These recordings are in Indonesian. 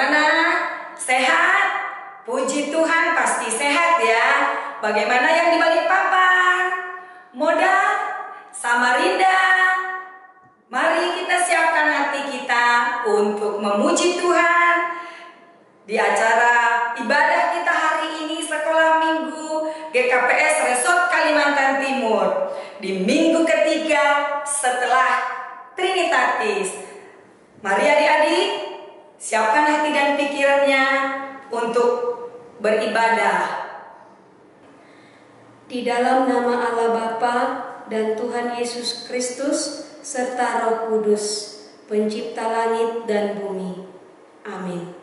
Bagaimana? Sehat? Puji Tuhan pasti sehat ya. Bagaimana yang di Balikpapan? Modal? Samarinda? Mari kita siapkan hati kita untuk memuji Tuhan di acara ibadah kita hari ini sekolah minggu GKPS Resort Kalimantan Timur di minggu ketiga setelah Trinitatis. Mari adik-adik, siapkan hati dan pikirannya untuk beribadah. Di dalam nama Allah Bapa dan Tuhan Yesus Kristus serta Roh Kudus, pencipta langit dan bumi. Amin.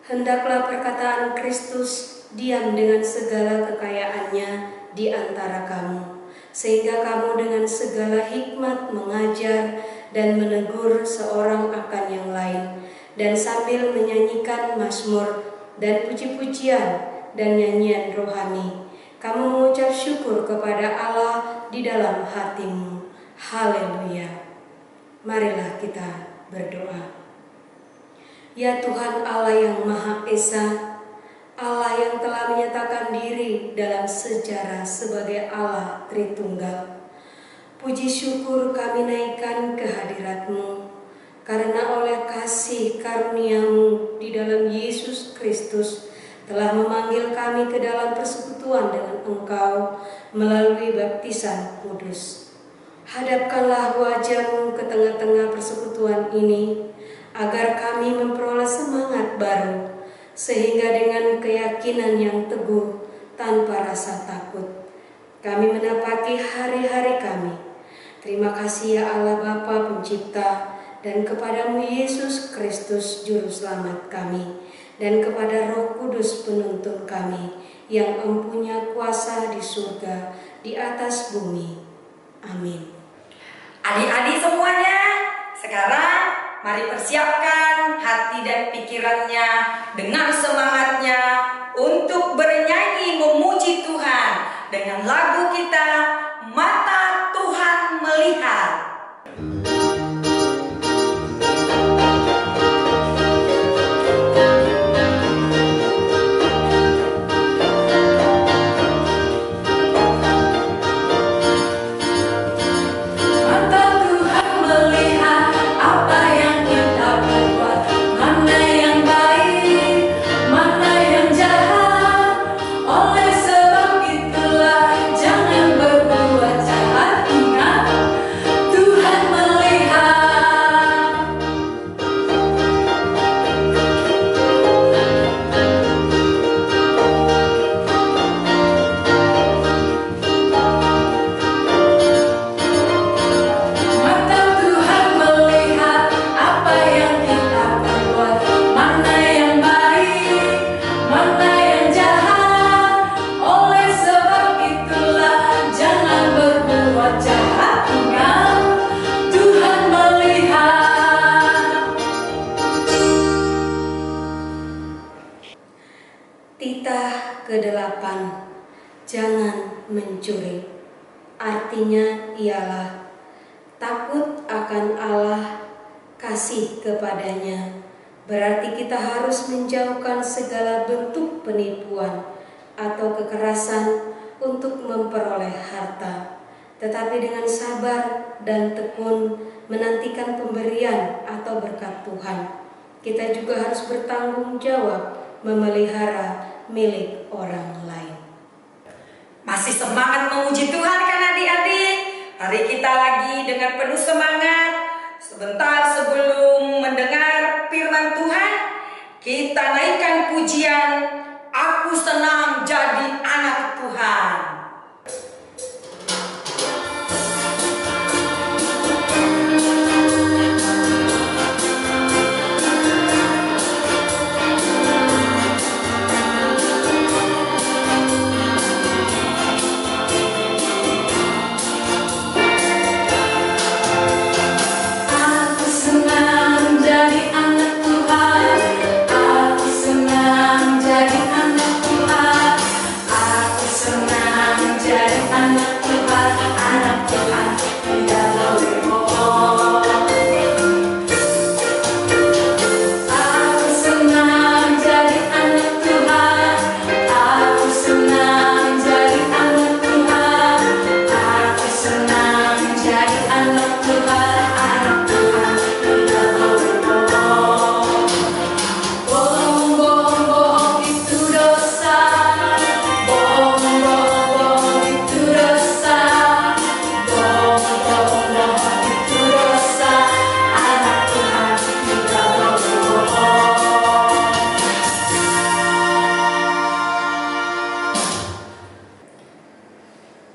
Hendaklah perkataan Kristus diam dengan segala kekayaannya di antara kamu, sehingga kamu dengan segala hikmat mengajar dan menegur seorang akan yang lain, dan sambil menyanyikan mazmur dan puji-pujian dan nyanyian rohani, kamu mengucap syukur kepada Allah di dalam hatimu. Haleluya. Marilah kita berdoa. Ya Tuhan Allah yang Maha Esa, Allah yang telah menyatakan diri dalam sejarah sebagai Allah Tritunggal, puji syukur kami naikkan ke hadirat-Mu, karena oleh kasih karunia-Mu di dalam Yesus Kristus telah memanggil kami ke dalam persekutuan dengan Engkau melalui baptisan kudus. Hadapkanlah wajah-Mu ke tengah-tengah persekutuan ini, agar kami memperoleh semangat baru, sehingga dengan keyakinan yang teguh tanpa rasa takut, kami menapaki hari-hari kami. Terima kasih ya Allah Bapa Pencipta, dan kepadamu Yesus Kristus Juru Selamat kami, dan kepada Roh Kudus penuntun kami, yang empunya kuasa di surga, di atas bumi. Amin. Adik-adik semuanya, sekarang mari persiapkan hati dan pikirannya dengan semangatnya untuk bernyanyi memuji Tuhan dengan lagu kita Mata Tuhan Melihat. Titah ke-8, jangan mencuri. Artinya ialah takut akan Allah, kasih kepadanya. Berarti kita harus menjauhkan segala bentuk penipuan atau kekerasan untuk memperoleh harta, tetapi dengan sabar dan tekun menantikan pemberian atau berkat Tuhan. Kita juga harus bertanggung jawab memelihara milik orang lain. Masih semangat memuji Tuhan kan adik-adik? Mari kita lagi dengan penuh semangat. Sebentar sebelum mendengar firman Tuhan, kita naikkan pujian Aku Senang Jadi Anak Tuhan. Senang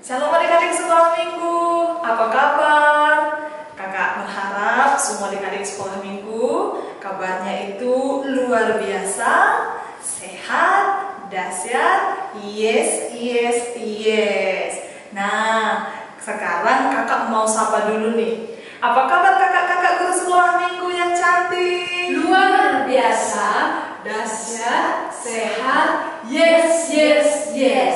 Shalom adik-adik sekolah minggu, apa kabar? Kakak berharap semua adik-adik sekolah minggu kabarnya itu luar biasa, sehat, dahsyat, yes. Nah, sekarang kakak mau sapa dulu nih. Apa kabar kakak-kakak guru sekolah minggu yang cantik? Luar biasa, dahsyat, sehat, yes.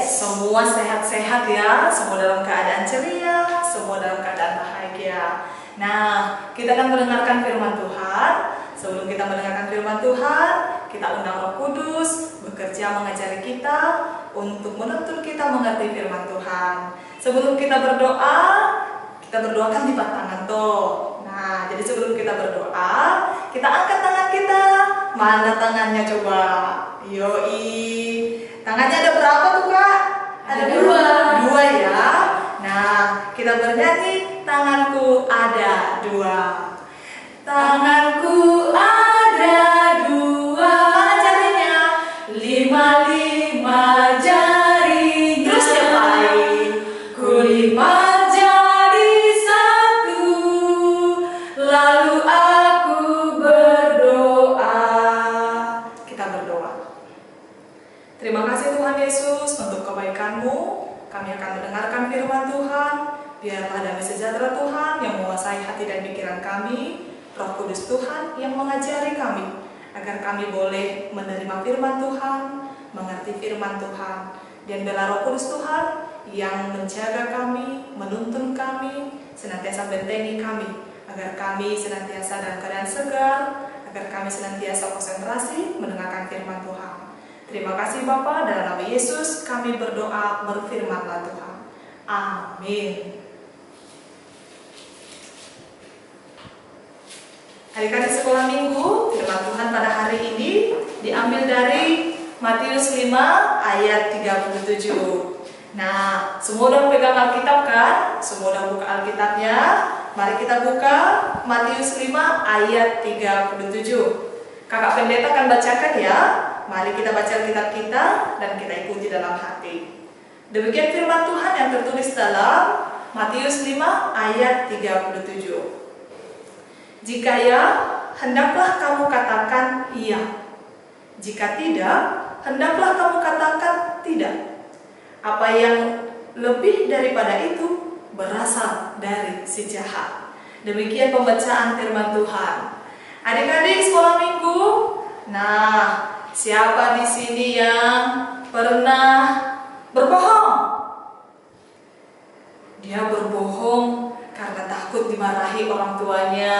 Semua sehat-sehat ya, semua dalam keadaan ceria, semua dalam keadaan bahagia. Nah, kita akan mendengarkan firman Tuhan. Sebelum kita mendengarkan firman Tuhan, kita undang Roh Kudus bekerja mengajari kita untuk menuntun kita mengerti firman Tuhan. Sebelum kita berdoakan lipat tangan tuh. Nah, jadi sebelum kita berdoa, kita angkat tangan kita. Mana tangannya coba? Yoi. Tangannya ada berapa tuh Kak? Ada dua ya. Nah, kita bernyanyi tanganku ada dua. Tanganku ada dua. Mana jarinya? 5 jari. Terus diapain? Ku lipat jadi satu. Lalu aku berdoa. Kita berdoa. Terima kasih Tuhan Yesus untuk kebaikan-Mu. Kami akan mendengarkan firman Tuhan. Biarlah damai sejahtera Tuhan yang menguasai hati dan pikiran kami. Roh Kudus Tuhan yang mengajari kami, agar kami boleh menerima firman Tuhan, mengerti firman Tuhan. Dan biarlah Roh Kudus Tuhan yang menjaga kami, menuntun kami, senantiasa bentengi kami, agar kami senantiasa dalam keadaan segar, agar kami senantiasa konsentrasi mendengarkan firman Tuhan. Terima kasih Bapa, dalam nama Yesus kami berdoa, berfirmanlah Tuhan. Amin. Adik-adik sekolah minggu, firman Tuhan pada hari ini diambil dari Matius 5 ayat 37. Nah, semua udah pegang Alkitab kan? Semua udah buka Alkitabnya? Mari kita buka Matius 5 ayat 37. Kakak pendeta akan bacakan ya. Mari kita baca Alkitab kita dan kita ikuti dalam hati. Demikian firman Tuhan yang tertulis dalam Matius 5 ayat 37. Jika ya, hendaklah kamu katakan iya. Jika tidak, hendaklah kamu katakan tidak. Apa yang lebih daripada itu berasal dari si jahat. Demikian pembacaan firman Tuhan. Adik-adik sekolah minggu, nah, siapa di sini yang pernah berbohong? Dia berbohong karena takut dimarahi orang tuanya.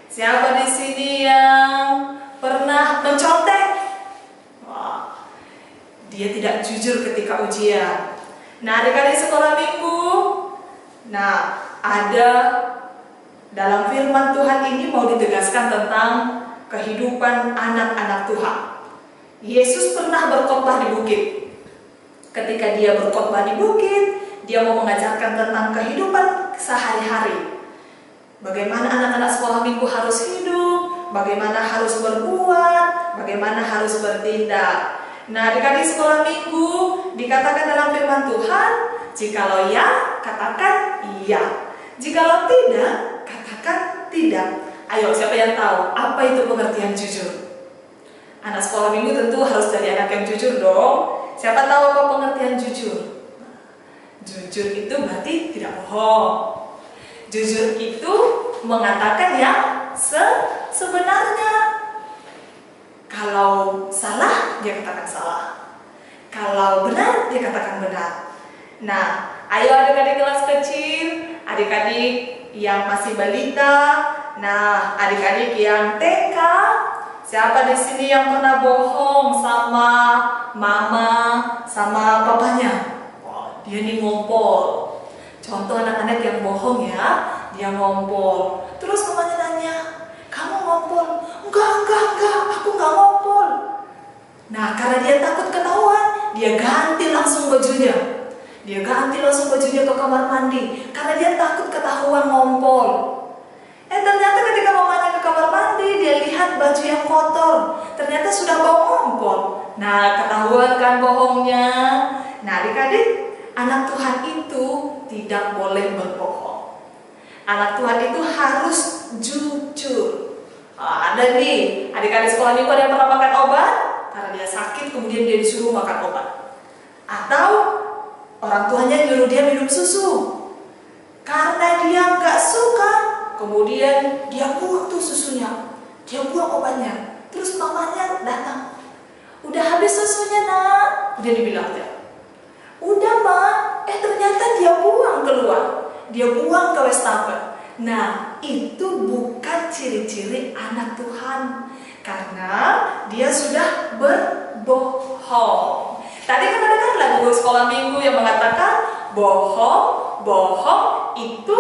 Siapa di sini yang pernah mencontek? Wah, dia tidak jujur ketika ujian. Nah, adik-adik sekolah minggu, nah, ada dalam firman Tuhan ini mau ditegaskan tentang kehidupan anak-anak Tuhan. Yesus pernah berkhotbah di bukit. Ketika dia berkhotbah di bukit, dia mau mengajarkan tentang kehidupan sehari-hari. Bagaimana anak-anak sekolah minggu harus hidup, bagaimana harus berbuat, bagaimana harus bertindak. Nah, adik-adik sekolah minggu dikatakan dalam firman Tuhan, jikalau ya, katakan iya. Jikalau tidak, katakan tidak. Ayo, siapa yang tahu apa itu pengertian jujur? Anak sekolah minggu tentu harus jadi anak yang jujur dong. Siapa tahu apa pengertian jujur? Jujur itu berarti tidak bohong. Jujur itu mengatakan yang sebenarnya. Kalau salah, dia katakan salah. Kalau benar, dia katakan benar. Nah, ayo adik-adik kelas kecil, adik-adik yang masih balita, nah, adik-adik yang TK, siapa di sini yang pernah bohong sama mama, sama papanya? Dia nih ngompol. Contoh anak-anak yang bohong ya, dia ngompol. Terus mamanya nanya, kamu ngompol? Enggak, aku enggak ngompol. Nah, karena dia takut ketahuan, dia ganti langsung bajunya. Dia ganti langsung bajunya ke kamar mandi, karena dia takut ketahuan ngompol. Ternyata ketika mamanya ke kamar mandi, dia lihat baju yang kotor. Ternyata sudah bau ngompol. Nah, ketahuan kan bohongnya. Nah, adik-adik, anak Tuhan itu tidak boleh berbohong. Anak Tuhan itu harus jujur. Ada nih adik-adik sekolah minggu ada yang pernah makan obat karena dia sakit, kemudian dia disuruh makan obat. Atau orang tuanya nyuruh dia minum susu, karena dia nggak suka, kemudian dia buang tuh susunya, dia buang obatnya. Terus mamanya datang, udah habis susunya nak, dia dibilang dia, udah mak, ternyata dia buang keluar, dia buang ke wastafel. Nah, itu bukan ciri-ciri anak Tuhan, karena dia sudah berbohong. Tadi kan ada lagu sekolah minggu yang mengatakan bohong itu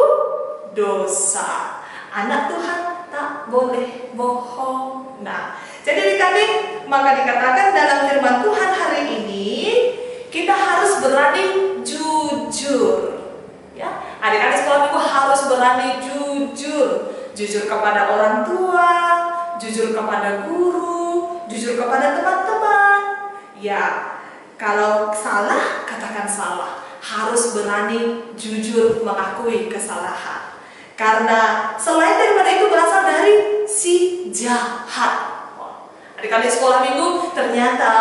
dosa. Anak Tuhan tak boleh bohong. Nah, jadi adik-adik, maka dikatakan dalam firman Tuhan hari ini kita harus berani jujur. Ya, adik-adik sekolah minggu harus berani jujur. Jujur kepada orang tua, jujur kepada guru, jujur kepada teman-teman. Ya, kalau salah, katakan salah. Harus berani jujur mengakui kesalahan. Karena selain daripada itu berasal dari si jahat. Adik-adik sekolah minggu, ternyata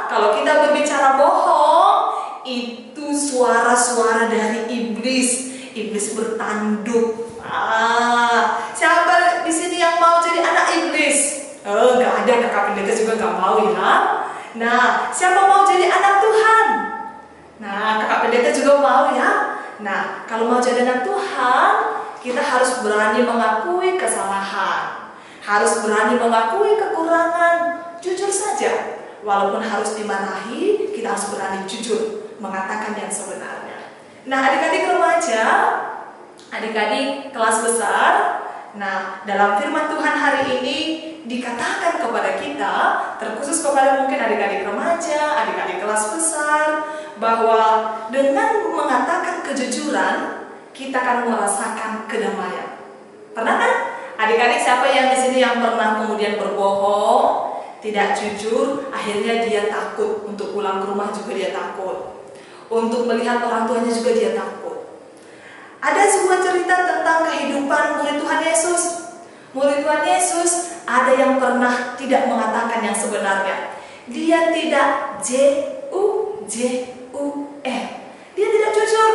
kalau kita berbicara bohong, itu suara-suara dari iblis. Iblis bertanduk. Siapa di sini yang mau jadi anak iblis? Gak ada, kakak pendeta juga gak mau ya. Nah, siapa mau jadi anak Tuhan? Nah, kakak pendeta juga mau ya. Nah, kalau mau jadi anak Tuhan, kita harus berani mengakui kesalahan, harus berani mengakui kekurangan. Jujur saja, walaupun harus dimarahi, kita harus berani jujur mengatakan yang sebenarnya. Nah, adik-adik remaja, adik-adik kelas besar, nah dalam firman Tuhan hari ini dikatakan kepada kita, terkhusus kepada mungkin adik-adik remaja, adik-adik kelas besar, bahwa dengan mengatakan kejujuran, kita akan merasakan kedamaian. Pernah kan? Adik-adik siapa yang di sini yang pernah kemudian berbohong, tidak jujur, akhirnya dia takut untuk pulang ke rumah juga dia takut. Untuk melihat orang tuanya juga dia takut. Ada sebuah cerita tentang kehidupan murid Tuhan Yesus. Murid Tuhan Yesus ada yang pernah tidak mengatakan yang sebenarnya. Dia tidak J-U-J-U-R. Dia tidak jujur.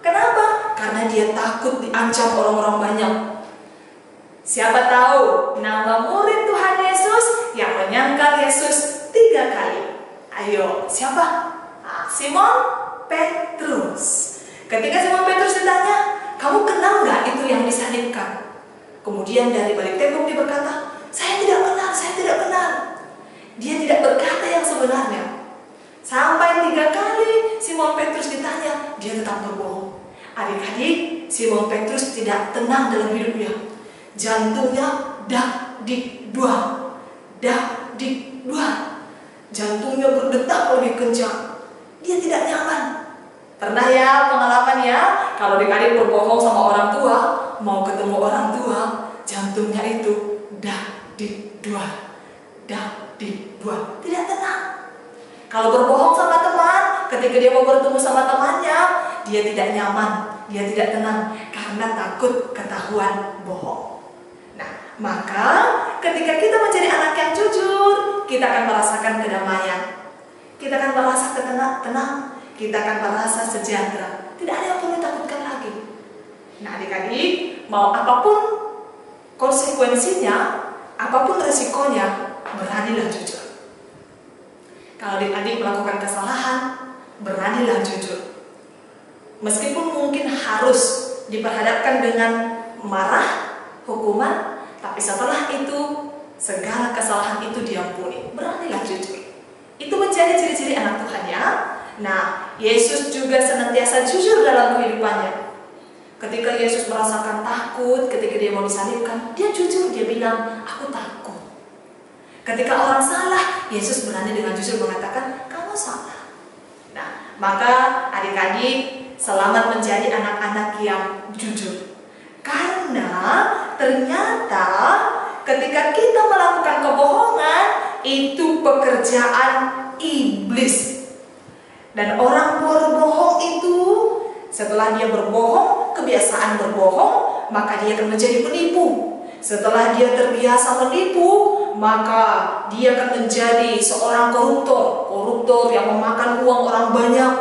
Kenapa? Karena dia takut diancam orang-orang banyak. Siapa tahu nama murid Tuhan Yesus yang menyangkal Yesus 3 kali. Ayo, siapa? Simon Petrus. Ketika Simon Petrus ditanya, kamu kenal nggak itu yang disalibkan? Kemudian dari balik tembok dia berkata, saya tidak kenal, saya tidak kenal. Dia tidak berkata yang sebenarnya. Sampai 3 kali Simon Petrus ditanya, dia tetap berbohong. Adik-adik, Simon Petrus tidak tenang dalam hidupnya. Jantungnya dak-dik-duah, dak-dik-duah. Jantungnya berdetak lebih kencang. Dia tidak nyaman. Pernah ya pengalaman ya, kalau adik-adik berbohong sama orang tua, mau ketemu orang tua, jantungnya itu dak-dik-duah, dak-dik-duah, tidak tenang. Kalau berbohong sama teman, ketika dia mau bertemu sama temannya, dia tidak nyaman, dia tidak tenang, karena takut ketahuan bohong. Nah, maka ketika kita menjadi anak yang jujur, kita akan merasakan kedamaian. Kita akan merasa tenang, kita akan merasa sejahtera. Tidak ada yang perlu ditakutkan lagi. Nah, adik-adik, mau apapun konsekuensinya, apapun resikonya, beranilah jujur. Kalau adik-adik melakukan kesalahan, beranilah jujur. Meskipun mungkin harus diperhadapkan dengan marah, hukuman, tapi setelah itu, segala kesalahan itu diampuni. Beranilah jujur. Itu menjadi ciri-ciri anak Tuhan ya. Nah, Yesus juga senantiasa jujur dalam kehidupannya. Ketika Yesus merasakan takut, ketika dia mau disalibkan, dia jujur, dia bilang, aku takut. Ketika orang salah, Yesus berani dengan jujur mengatakan, kamu salah. Nah, maka adik-adik, selamat menjadi anak-anak yang jujur. Karena ternyata ketika kita melakukan kebohongan, itu pekerjaan iblis. Dan orang berbohong itu, setelah dia berbohong, kebiasaan berbohong, maka dia akan menjadi penipu. Setelah dia terbiasa menipu, maka dia akan menjadi seorang koruptor yang memakan uang orang banyak.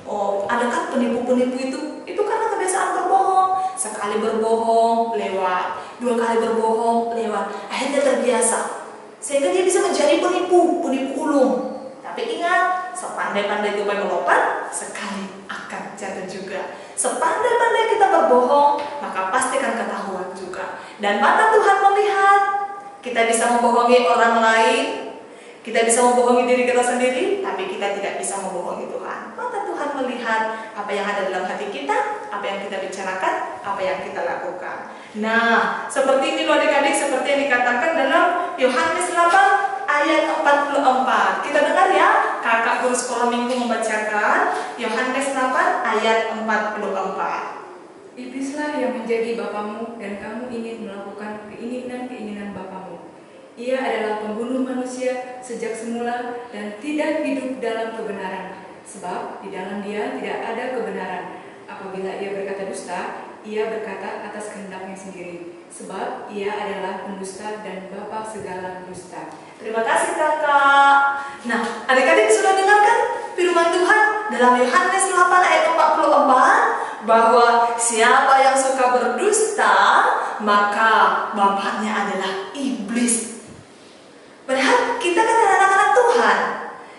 Oh, ada kan penipu-penipu itu? Itu karena kebiasaan berbohong. Sekali berbohong, lewat. 2 kali berbohong, lewat. Akhirnya terbiasa. Sehingga dia bisa menjadi penipu ulung. Tapi ingat, sepandai-pandai tupai melompat, sekali akan jatuh juga. Sepandai-pandai kita berbohong, maka pasti akan ketahuan juga. Dan mata Tuhan melihat, kita bisa membohongi orang lain, kita bisa membohongi diri kita sendiri, tapi kita tidak bisa membohongi Tuhan. Mata Tuhan melihat apa yang ada dalam hati kita, apa yang kita bicarakan, apa yang kita lakukan. Nah, seperti ini loh adik-adik, seperti yang dikatakan dalam Yohanes 8 ayat 44. Kita dengar ya, kakak guru sekolah minggu membacakan Yohanes 8 ayat 44. Iblislah yang menjadi bapamu dan kamu ingin melakukan keinginan-keinginan bapamu. Ia adalah pembunuh manusia sejak semula dan tidak hidup dalam kebenaran, sebab di dalam dia tidak ada kebenaran. Apabila ia berkata dusta, ia berkata atas kehendaknya sendiri, sebab ia adalah pendusta dan bapa segala dusta. Terima kasih kakak. Nah, adik-adik sudah dengarkan firman Tuhan dalam Yohanes 8 ayat 44 bahwa siapa yang suka berdusta, maka bapaknya adalah iblis. Padahal kita kan anak-anak Tuhan.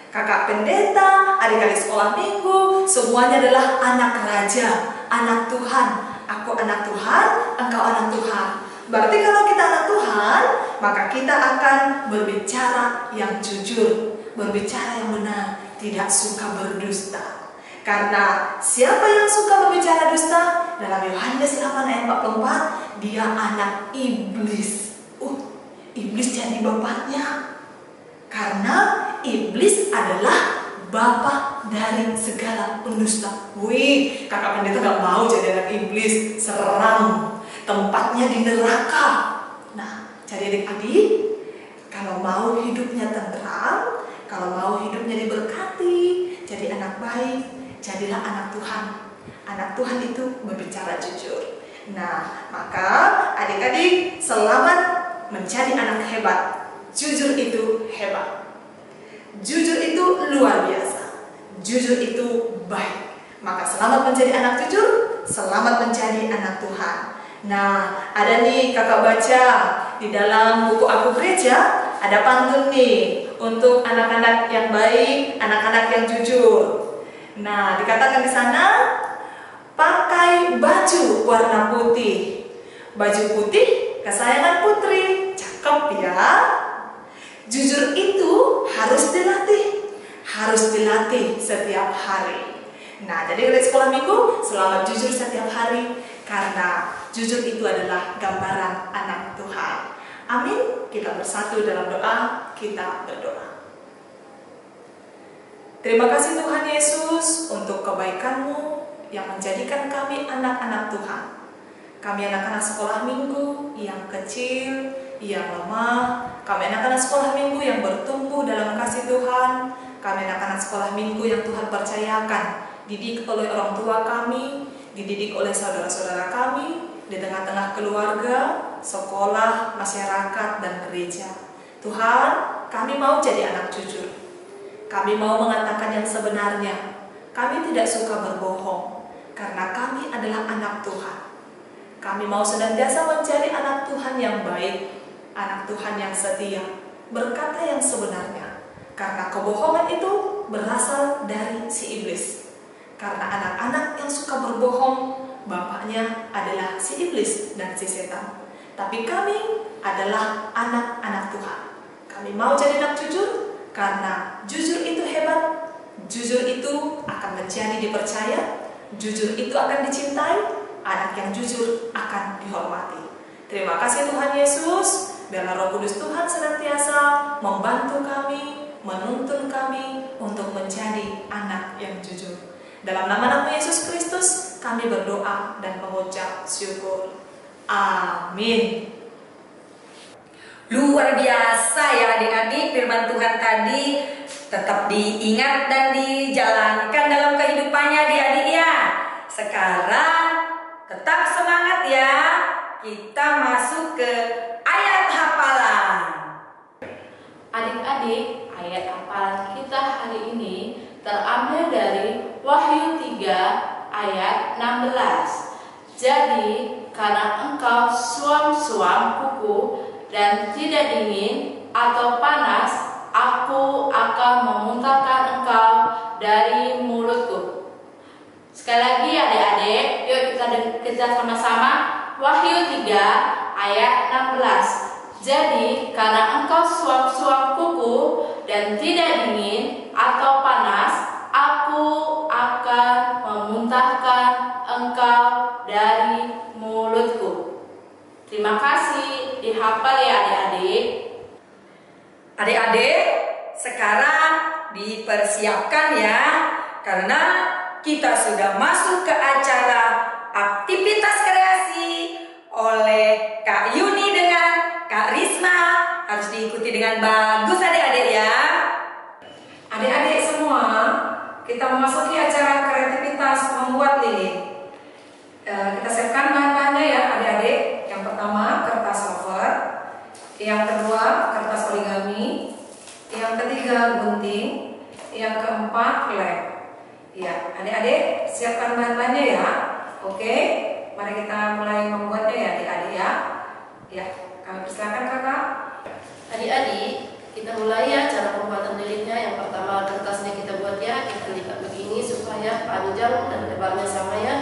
Kakak pendeta, adik-adik sekolah minggu, semuanya adalah anak raja, anak Tuhan. Aku anak Tuhan, engkau anak Tuhan. Berarti kalau kita anak Tuhan, maka kita akan berbicara yang jujur, berbicara yang benar, tidak suka berdusta. Karena siapa yang suka berbicara dusta, dalam Yohanes 8 ayat 44, dia anak iblis. Iblis jadi bapaknya. Karena iblis adalah bapak dari segala pendusta. Wih, kakak pendeta gak mau jadi anak iblis, seram. Tempatnya di neraka. Nah, jadi adik-adik, kalau mau hidupnya tentram, kalau mau hidupnya diberkati, jadi anak baik, jadilah anak Tuhan. Anak Tuhan itu berbicara jujur. Nah, maka adik-adik selamat menjadi anak hebat. Jujur itu hebat. Jujur itu luar biasa. Jujur itu baik. Maka selamat menjadi anak jujur, selamat menjadi anak Tuhan. Nah, ada nih kakak baca di dalam buku Aku Gereja, ada pantun nih untuk anak-anak yang baik, anak-anak yang jujur. Nah, dikatakan di sana, pakai baju warna putih. Baju putih kesayangan putri, cakep ya. Jujur itu harus dilatih setiap hari. Nah, jadi dari sekolah minggu selamat jujur setiap hari, karena jujur itu adalah gambaran anak Tuhan. Amin. Kita bersatu dalam doa, kita berdoa. Terima kasih Tuhan Yesus untuk kebaikan-Mu yang menjadikan kami anak-anak Tuhan. Kami anak-anak sekolah minggu yang kecil, yang lemah. Kami anak-anak sekolah minggu yang bertumbuh dalam kasih Tuhan. Kami anak-anak sekolah minggu yang Tuhan percayakan, didik oleh orang tua kami, dididik oleh saudara-saudara kami, di tengah-tengah keluarga, sekolah, masyarakat, dan gereja. Tuhan, kami mau jadi anak jujur. Kami mau mengatakan yang sebenarnya. Kami tidak suka berbohong, karena kami adalah anak Tuhan. Kami mau senantiasa menjadi anak Tuhan yang baik, anak Tuhan yang setia, berkata yang sebenarnya. Karena kebohongan itu berasal dari si iblis. Karena anak-anak yang suka berbohong, bapaknya adalah si iblis dan si setan. Tapi kami adalah anak-anak Tuhan. Kami mau jadi anak jujur, karena jujur itu hebat. Jujur itu akan menjadi dipercaya. Jujur itu akan dicintai. Anak yang jujur akan dihormati. Terima kasih Tuhan Yesus. Biarlah Roh Kudus Tuhan senantiasa membantu kami, menuntun kami untuk menjadi anak yang jujur. Dalam nama Yesus Kristus kami berdoa dan mengucap syukur. Amin. Luar biasa ya adik-adik, firman Tuhan tadi tetap diingat dan dijalankan dalam kehidupannya adik-adik ya. Sekarang tetap semangat ya. Kita masuk ke ayat hafalan. Adik-adik, ayat hafalan kita hari ini terambil dari Wahyu 3 ayat 16. Jadi, karena engkau suam-suam kuku dan tidak dingin atau panas, aku akan memuntahkan engkau dari mulutku. Sekali lagi adik-adik, yuk kita sama-sama Wahyu 3 ayat 16. Jadi karena engkau suam-suam kuku dan tidak dingin atau panas, aku akan memuntahkan engkau dari mulutku. Terima kasih, dihafal ya adik-adik. Adik-adik, sekarang dipersiapkan ya, karena kita sudah masuk ke acara aktivitas kreasi oleh Kak Yuni dengan Kak Risma. Harus diikuti dengan bagus adik-adik ya. Adik-adik semua, kita memasuki acara kreativitas membuat lilin. Kita siapkan bahan-bahannya ya adik-adik. Yang pertama kertas cover, yang kedua kertas origami, yang ketiga gunting, yang keempat lem. Ya, adik-adik siapkan bahan-bahannya ya. Oke, mari kita mulai membuatnya ya adik-adik ya. Ya, kami persilakan kakak. Adik-adik, kita mulai ya cara pembuatan lilinnya. Yang pertama kertasnya kita buat ya, kita lipat begini supaya panjang dan lebarnya sama ya.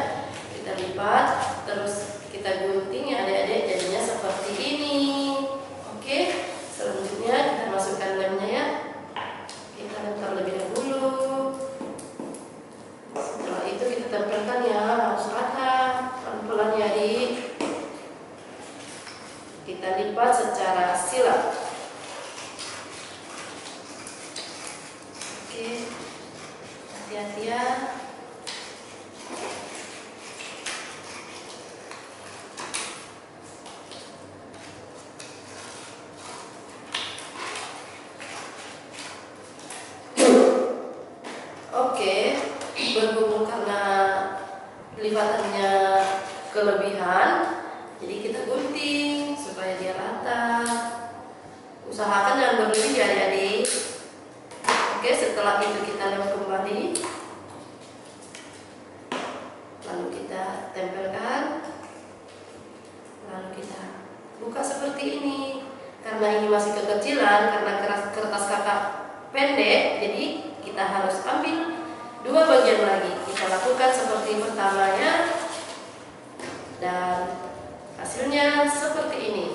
Kita lipat, terus kita gunting ya adik-adik, jadinya seperti ini. Oke, selanjutnya kita masukkan lemnya ya. Kita lempar lebih dahulu. Setelah itu kita tempelkan ya, harus rata, pelan-pelan ya adik. Kita lipat secara silang. Oke, hati-hati ya. Oke, berhubung karena lipatannya kelebihan, jadi kita gunting supaya dia rata. Usahakan jangan berlebih ya adik-adik. Oke, setelah itu kita lem kembali, lalu kita tempelkan, lalu kita buka seperti ini. Karena ini masih kekecilan, karena kertas kakak pendek, jadi kita harus ambil dua bagian lagi. Kita lakukan seperti pertamanya, dan hasilnya seperti ini.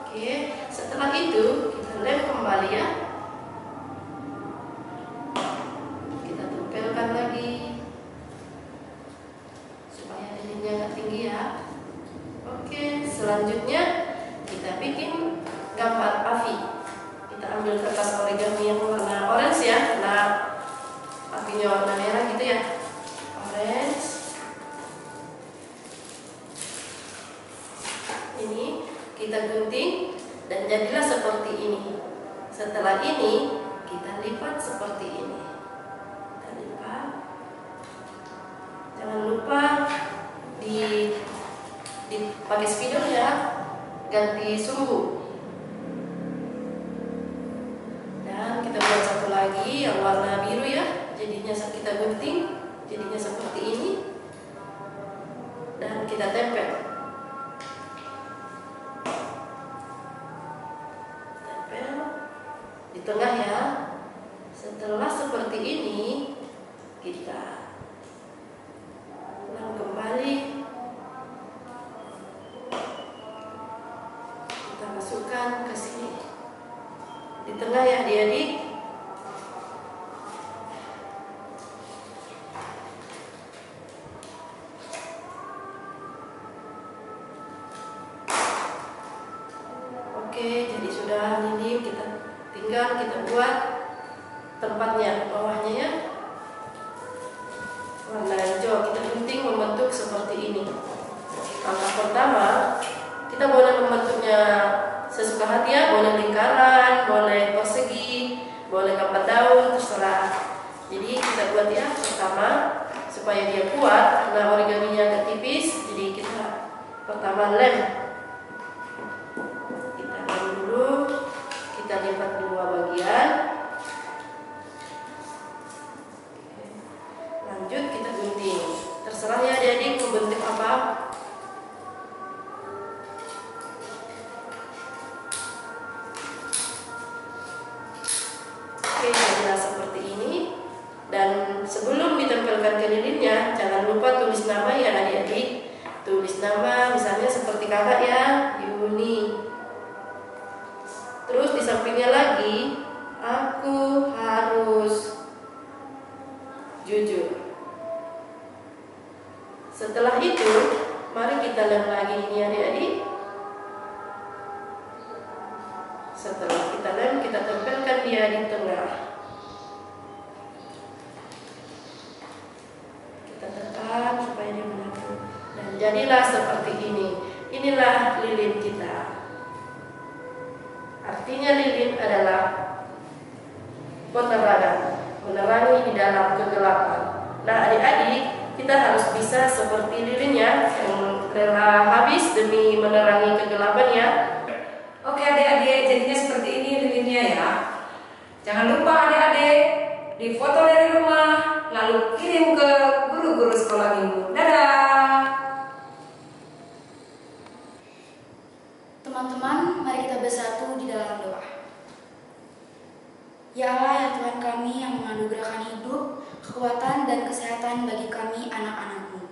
Oke, setelah itu kita lem kembali ya. Kita tempelkan lagi supaya lilinnya nggak tinggi ya. Oke, selanjutnya kita bikin gambar api. Kita ambil kertas origami yang warna orange ya, karena apinya warna merah gitu ya. Orange. Ini kita gunting dan jadilah seperti ini. Setelah ini kita lipat seperti ini. Kita lipat. Jangan lupa pakai spidol ya, ganti sumbu. Dan kita buat satu lagi yang warna biru ya, jadinya kita gunting, jadinya seperti ini. Dan kita tempel. Tempel di tengah ya. Setelah seperti ini, kita ulang kembali. Kita masukkan ke sini. Di tengah ya adik-adik. Oke, jadi sudah ini tinggal kita buat tempatnya, bawahnya ya. Warna hijau kita gunting membentuk seperti ini. Oke. Langkah pertama, kita boleh membentuknya sesuka hati ya, boleh lingkaran, boleh persegi, boleh kapan daun, terserah. Jadi kita buat ya pertama supaya dia kuat, karena origaminya agak tipis. Jadi kita pertama lem. Kita lem dulu, kita lipat dua bagian. Lanjut kita gunting. Terserah ya adik-adik mau bentuk apa. Oke, jadilah seperti ini. Dan sebelum ditempelkan ke lilinnya, jangan lupa tulis nama ya adik-adik. Tulis nama misalnya seperti kakak ya, Yuni. Terus di sampingnya lagi, aku harus jujur. Setelah itu, mari kita lem lagi ini adik-adik. Setelah kita lem, kita tempelkan dia di tengah. Kita tekan supaya dia menyatu. Dan jadilah seperti ini. Inilah lilin kita. Artinya lilin adalah penerangan, menerangi di dalam kegelapan. Nah adik-adik, kita harus bisa seperti lilinnya yang rela habis demi menerangi kegelapannya. Oke adik-adik, jadinya seperti ini lilinnya ya. Jangan lupa adik-adik difoto dari rumah, lalu kirim ke guru-guru sekolah minggu. Dadah! Teman-teman, mari kita bersatu di dalam doa. Ya Allah, ya Tuhan kami yang menganugerahkan hidup, kekuatan, dan kesehatan bagi kami anak-anak-Mu.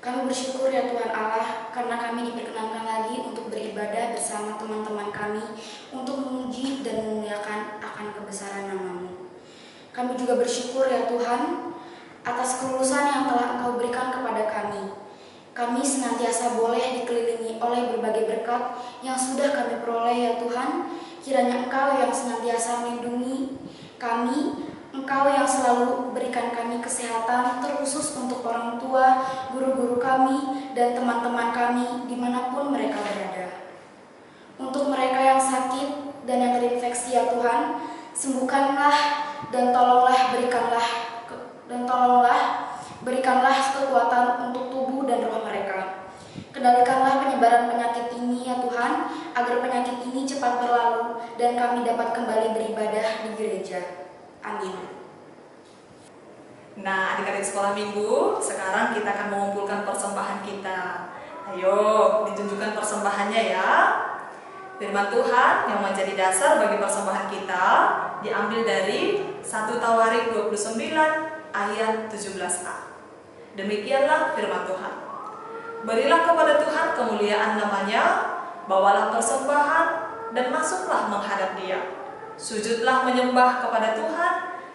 Kami bersyukur ya Tuhan Allah, karena kami diperkenankan lagi untuk beribadah bersama teman-teman kami untuk memuji dan memuliakan akan kebesaran nama-Mu. Kami juga bersyukur ya Tuhan atas kelulusan yang telah Engkau berikan kepada kami. Kami senantiasa boleh dikelilingi oleh berbagai berkat yang sudah kami peroleh ya Tuhan. Kiranya Engkau yang senantiasa melindungi kami, Engkau yang selalu berikan kami kesehatan, terkhusus untuk orang tua, guru-guru kami, dan teman-teman kami dimanapun mereka berada. Untuk mereka yang sakit dan yang terinfeksi ya Tuhan, sembuhkanlah dan tolonglah berikanlah kekuatan untuk tubuh dan roh mereka. Kendalikanlah penyebaran penyakit ini ya Tuhan, agar penyakit ini cepat berlalu dan kami dapat kembali beribadah di gereja. Amin. Nah, adik-adik sekolah minggu, sekarang kita akan mengumpulkan persembahan kita. Ayo, ditunjukkan persembahannya ya. Firman Tuhan yang menjadi dasar bagi persembahan kita diambil dari 1 Tawarik 29 ayat 17a. Demikianlah firman Tuhan. Berilah kepada Tuhan kemuliaan namanya, bawalah persembahan dan masuklah menghadap Dia. Sujudlah menyembah kepada Tuhan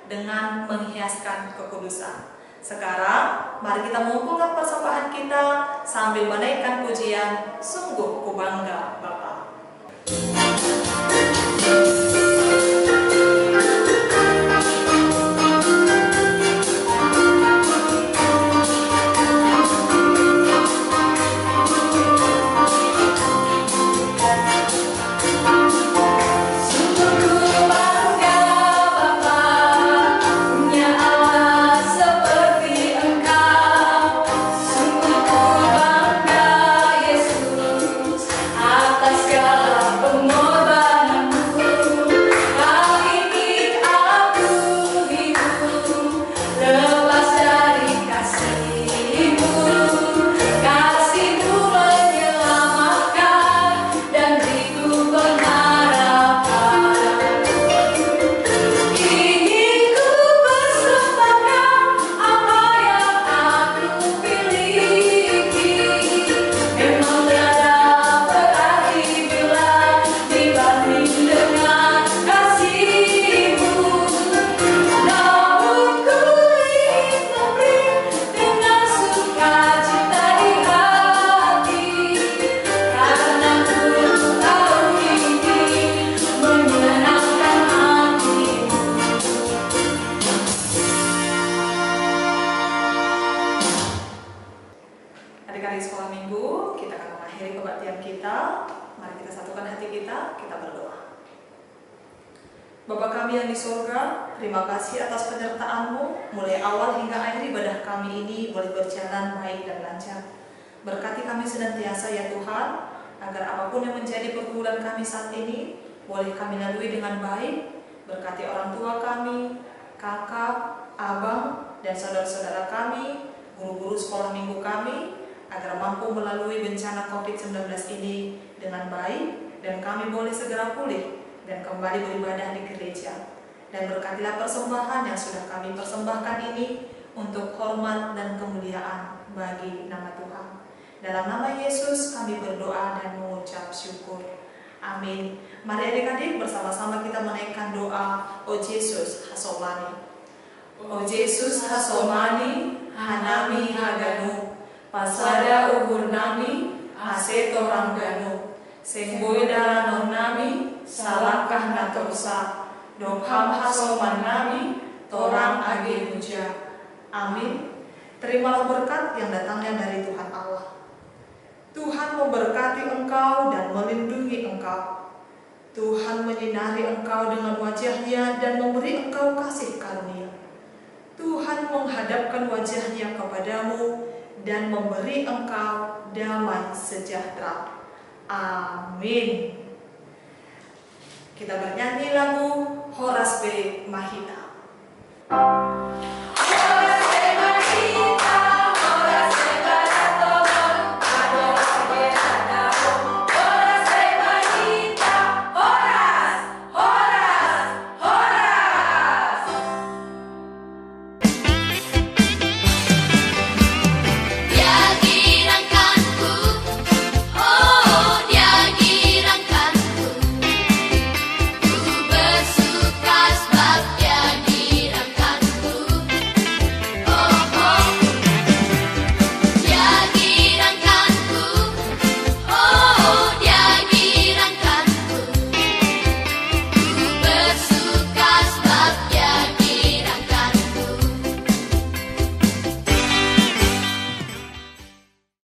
dengan menghiaskan kekudusan. Sekarang mari kita mengumpulkan persembahan kita sambil menaikkan pujian Sungguh Ku Bangga Bapa. Atas Maria, kita berdoa. Bapa kami yang di surga, terima kasih atas penyertaan-Mu mulai awal hingga akhir ibadah kami ini boleh berjalan baik dan lancar. Berkati kami senantiasa ya Tuhan, agar apapun yang menjadi pergumulan kami saat ini boleh kami lalui dengan baik. Berkati orang tua kami, kakak, abang, dan saudara-saudara kami, guru-guru sekolah minggu kami, agar mampu melalui bencana COVID-19 ini dengan baik, dan kami boleh segera pulih dan kembali beribadah di gereja. Dan berkatilah persembahan yang sudah kami persembahkan ini untuk hormat dan kemuliaan bagi nama Tuhan. Dalam nama Yesus kami berdoa dan mengucap syukur. Amin. Mari adik-adik bersama-sama kita menaikkan doa O Yesus Hasomani. O Yesus Hasomani, Hanami Haganu, Pasada Uhur Nami, Aseto Rangganu, Sengboi Dalanon Nami, Salakah Natosa, Dokham Hasoman Nami, Torang Age Puja. Amin. Terimalah berkat yang datangnya dari Tuhan Allah. Tuhan memberkati engkau dan melindungi engkau. Tuhan menyinari engkau dengan wajah-Nya dan memberi engkau kasih karunia. Tuhan menghadapkan wajah-Nya kepadamu dan memberi engkau damai sejahtera. Amin. Kita bernyanyi lagu Horas B. Mahina.